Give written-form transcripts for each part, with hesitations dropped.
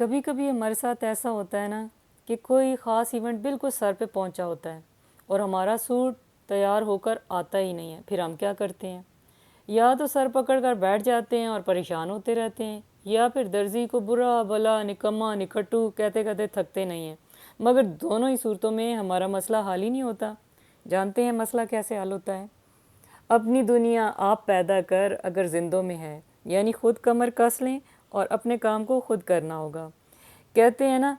कभी कभी हमारे साथ ऐसा होता है ना कि कोई ख़ास इवेंट बिल्कुल सर पे पहुंचा होता है और हमारा सूट तैयार होकर आता ही नहीं है। फिर हम क्या करते हैं? या तो सर पकड़ कर बैठ जाते हैं और परेशान होते रहते हैं, या फिर दर्जी को बुरा भला निकम्मा निकट्टू कहते कहते थकते नहीं हैं। मगर दोनों ही सूरतों में हमारा मसला हल ही नहीं होता। जानते हैं मसला कैसे हल होता है? अपनी दुनिया आप पैदा कर अगर जिंदों में है, यानी खुद कमर कस लें और अपने काम को खुद करना होगा। कहते हैं ना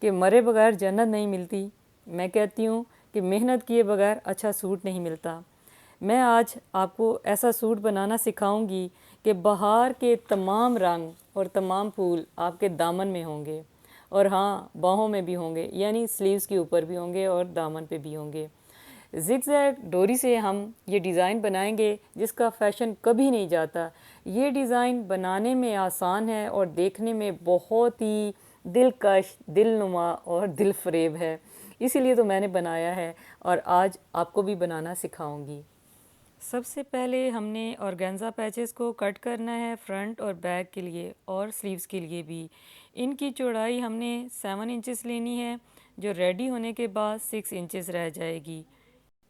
कि मरे बगैर जन्नत नहीं मिलती। मैं कहती हूँ कि मेहनत किए बगैर अच्छा सूट नहीं मिलता। मैं आज आपको ऐसा सूट बनाना सिखाऊंगी कि बहार के तमाम रंग और तमाम फूल आपके दामन में होंगे, और हाँ, बाहों में भी होंगे, यानी स्लीव्स के ऊपर भी होंगे और दामन पे भी होंगे। ज़िगज़ैग डोरी से हम ये डिज़ाइन बनाएंगे जिसका फ़ैशन कभी नहीं जाता। ये डिज़ाइन बनाने में आसान है और देखने में बहुत ही दिलकश, दिलनुमा और दिलफरेब है। इसीलिए तो मैंने बनाया है और आज आपको भी बनाना सिखाऊंगी। सबसे पहले हमने ऑर्गेन्जा पैचेस को कट करना है, फ्रंट और बैक के लिए और स्लीव्स के लिए भी। इनकी चौड़ाई हमने 7 इंचेस लेनी है, जो रेडी होने के बाद 6 इंचेस रह जाएगी।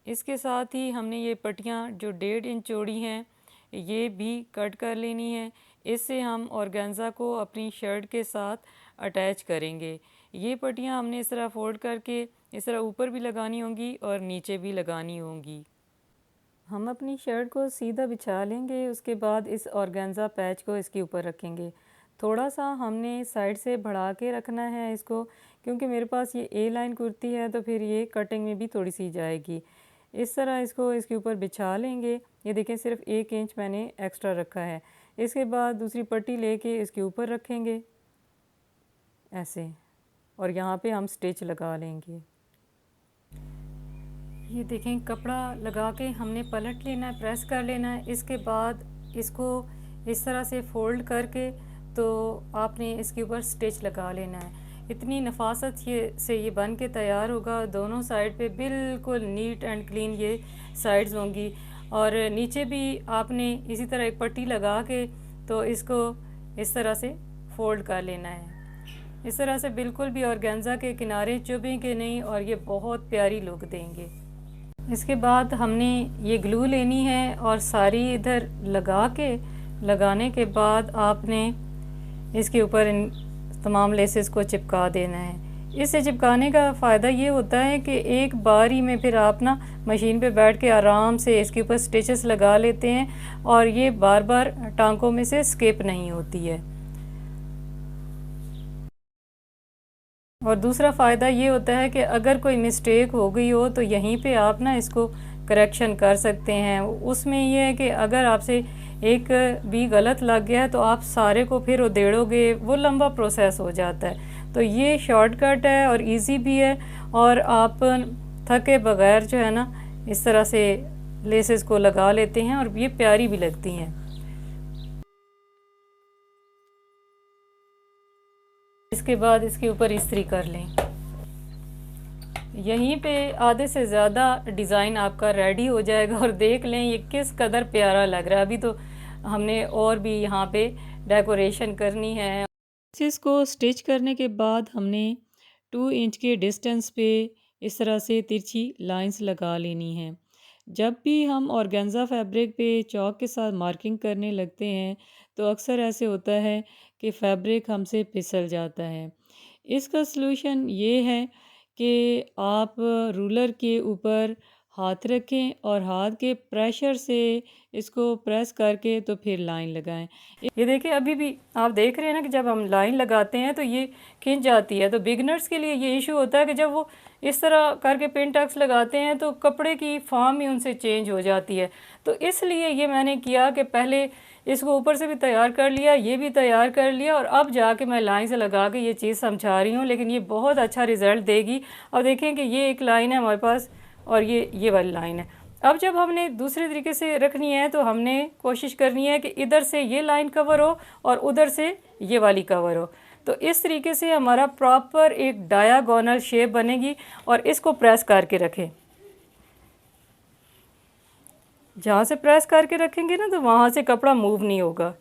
इसके साथ ही हमने ये पट्टियाँ जो 1.5 इंच चौड़ी हैं, ये भी कट कर लेनी है। इससे हम ऑर्गेन्जा को अपनी शर्ट के साथ अटैच करेंगे। ये पट्टियाँ हमने इस तरह फोल्ड करके इस तरह ऊपर भी लगानी होंगी और नीचे भी लगानी होंगी। हम अपनी शर्ट को सीधा बिछा लेंगे, उसके बाद इस ऑर्गेन्जा पैच को इसके ऊपर रखेंगे। थोड़ा सा हमने साइड से बढ़ा के रखना है इसको, क्योंकि मेरे पास ये ए लाइन कुर्ती है तो फिर ये कटिंग में भी थोड़ी सी जाएगी। इस तरह इसको इसके ऊपर बिछा लेंगे। ये देखें, सिर्फ 1 इंच मैंने एक्स्ट्रा रखा है। इसके बाद दूसरी पट्टी लेके इसके ऊपर रखेंगे ऐसे, और यहाँ पे हम स्टिच लगा लेंगे। ये देखें, कपड़ा लगा के हमने पलट लेना है, प्रेस कर लेना है। इसके बाद इसको इस तरह से फ़ोल्ड करके तो आपने इसके ऊपर स्टिच लगा लेना है। इतनी नफासत से ये बन के तैयार होगा। दोनों साइड पे बिल्कुल नीट एंड क्लीन ये साइड्स होंगी, और नीचे भी आपने इसी तरह एक पट्टी लगा के तो इसको इस तरह से फ़ोल्ड कर लेना है। इस तरह से बिल्कुल भी ऑर्गेन्जा के किनारे चुभेंगे नहीं और ये बहुत प्यारी लुक देंगे। इसके बाद हमने ये ग्लू लेनी है और सारी इधर लगाने के बाद आपने इसके ऊपर इन तमाम लेसेस को चिपका देना है। इससे चिपकाने का फ़ायदा ये होता है कि एक बार ही में फिर आप ना मशीन पे बैठ के आराम से इसके ऊपर स्टिचेस लगा लेते हैं और ये बार बार टांकों में से स्किप नहीं होती है। और दूसरा फ़ायदा ये होता है कि अगर कोई मिस्टेक हो गई हो तो यहीं पे आप ना इसको करेक्शन कर सकते हैं। उसमें ये है कि अगर आपसे एक भी गलत लग गया है तो आप सारे को फिर उधेड़ोगे, वो लंबा प्रोसेस हो जाता है। तो ये शॉर्टकट है और इजी भी है, और आप थके बगैर जो है ना इस तरह से लेसेस को लगा लेते हैं और ये प्यारी भी लगती हैं। इसके बाद इसके ऊपर इस्त्री कर लें। यहीं पे आधे से ज़्यादा डिज़ाइन आपका रेडी हो जाएगा, और देख लें ये किस कदर प्यारा लग रहा है। अभी तो हमने और भी यहाँ पे डेकोरेशन करनी है। इसको स्टिच करने के बाद हमने 2 इंच के डिस्टेंस पे इस तरह से तिरछी लाइंस लगा लेनी है। जब भी हम ऑर्गेन्जा फैब्रिक पे चॉक के साथ मार्किंग करने लगते हैं तो अक्सर ऐसे होता है कि फैब्रिक हमसे फिसल जाता है। इसका सलूशन ये है कि आप रूलर के ऊपर हाथ रखें और हाथ के प्रेशर से इसको प्रेस करके तो फिर लाइन लगाएं। ये देखिए, अभी भी आप देख रहे हैं ना कि जब हम लाइन लगाते हैं तो ये खिंच जाती है। तो बिगनर्स के लिए ये इशू होता है कि जब वो इस तरह करके पिन टक्स लगाते हैं तो कपड़े की फॉर्म ही उनसे चेंज हो जाती है। तो इसलिए ये मैंने किया कि पहले इसको ऊपर से भी तैयार कर लिया, ये भी तैयार कर लिया, और अब जाके मैं लाइन से लगा के ये चीज़ समझा रही हूँ। लेकिन ये बहुत अच्छा रिज़ल्ट देगी। और देखें कि ये एक लाइन है हमारे पास और ये वाली लाइन है। अब जब हमने दूसरे तरीके से रखनी है तो हमने कोशिश करनी है कि इधर से ये लाइन कवर हो और उधर से ये वाली कवर हो। तो इस तरीके से हमारा प्रॉपर एक डायागोनल शेप बनेगी। और इसको प्रेस करके रखें। जहाँ से प्रेस करके रखेंगे ना तो वहाँ से कपड़ा मूव नहीं होगा।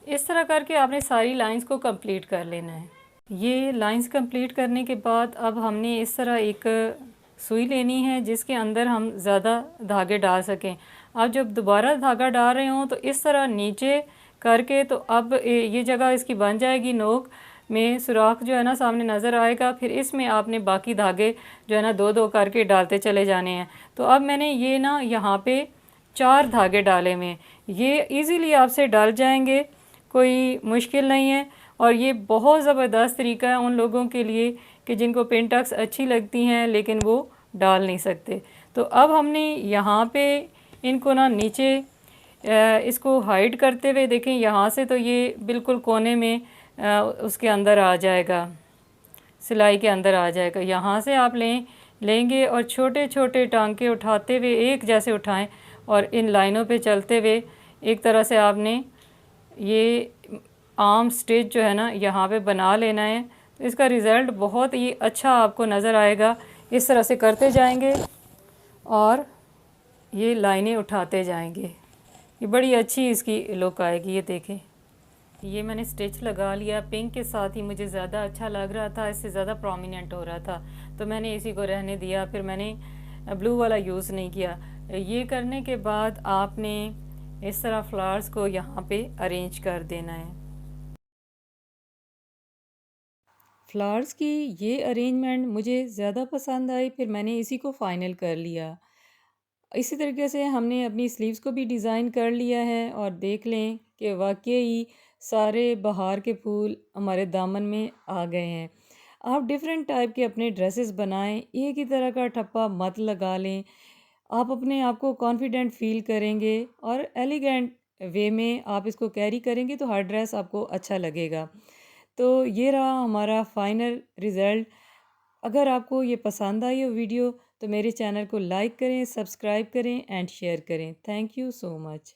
इस तरह करके आपने सारी लाइंस को कंप्लीट कर लेना है। ये लाइंस कंप्लीट करने के बाद अब हमने इस तरह एक सुई लेनी है जिसके अंदर हम ज़्यादा धागे डाल सकें। अब जब दोबारा धागा डाल रहे हों तो इस तरह नीचे करके, तो अब ये जगह इसकी बन जाएगी, नोक में सुराख जो है ना सामने नज़र आएगा। फिर इसमें आपने बाकी धागे जो है ना दो दो करके डालते चले जाने हैं। तो अब मैंने ये ना यहाँ पे 4 धागे डाले हुए, ये इजीली आपसे डल जाएंगे, कोई मुश्किल नहीं है। और ये बहुत ज़बरदस्त तरीका है उन लोगों के लिए कि जिनको पिन टक्स अच्छी लगती हैं लेकिन वो डाल नहीं सकते। तो अब हमने यहाँ पे इनको ना नीचे इसको हाइड करते हुए देखें, यहाँ से तो ये बिल्कुल कोने में उसके अंदर आ जाएगा, सिलाई के अंदर आ जाएगा। यहाँ से आप लेंगे और छोटे छोटे टांके उठाते हुए एक जैसे उठाएं और इन लाइनों पे चलते हुए एक तरह से आपने ये आर्म स्टिच जो है ना यहाँ पे बना लेना है। तो इसका रिज़ल्ट बहुत ही अच्छा आपको नज़र आएगा। इस तरह से करते जाएंगे और ये लाइनें उठाते जाएंगे, ये बड़ी अच्छी इसकी लुक आएगी। ये देखें, ये मैंने स्टिच लगा लिया, पिंक के साथ ही मुझे ज़्यादा अच्छा लग रहा था, इससे ज़्यादा प्रोमिनेंट हो रहा था, तो मैंने इसी को रहने दिया। फिर मैंने ब्लू वाला यूज़ नहीं किया। ये करने के बाद आपने इस तरह फ्लावर्स को यहाँ पे अरेंज कर देना है। फ्लावर्स की ये अरेंजमेंट मुझे ज़्यादा पसंद आई, फिर मैंने इसी को फ़ाइनल कर लिया। इसी तरीके से हमने अपनी स्लीव्स को भी डिज़ाइन कर लिया है और देख लें कि वाकई सारे बहार के फूल हमारे दामन में आ गए हैं। आप डिफरेंट टाइप के अपने ड्रेसेस बनाएं, एक ही तरह का ठप्पा मत लगा लें। आप अपने आप को कॉन्फिडेंट फील करेंगे और एलिगेंट वे में आप इसको कैरी करेंगे तो हर ड्रेस आपको अच्छा लगेगा। तो ये रहा हमारा फाइनल रिज़ल्ट। अगर आपको ये पसंद आई हो वीडियो तो मेरे चैनल को लाइक करें, सब्सक्राइब करें एंड शेयर करें। Thank you so much.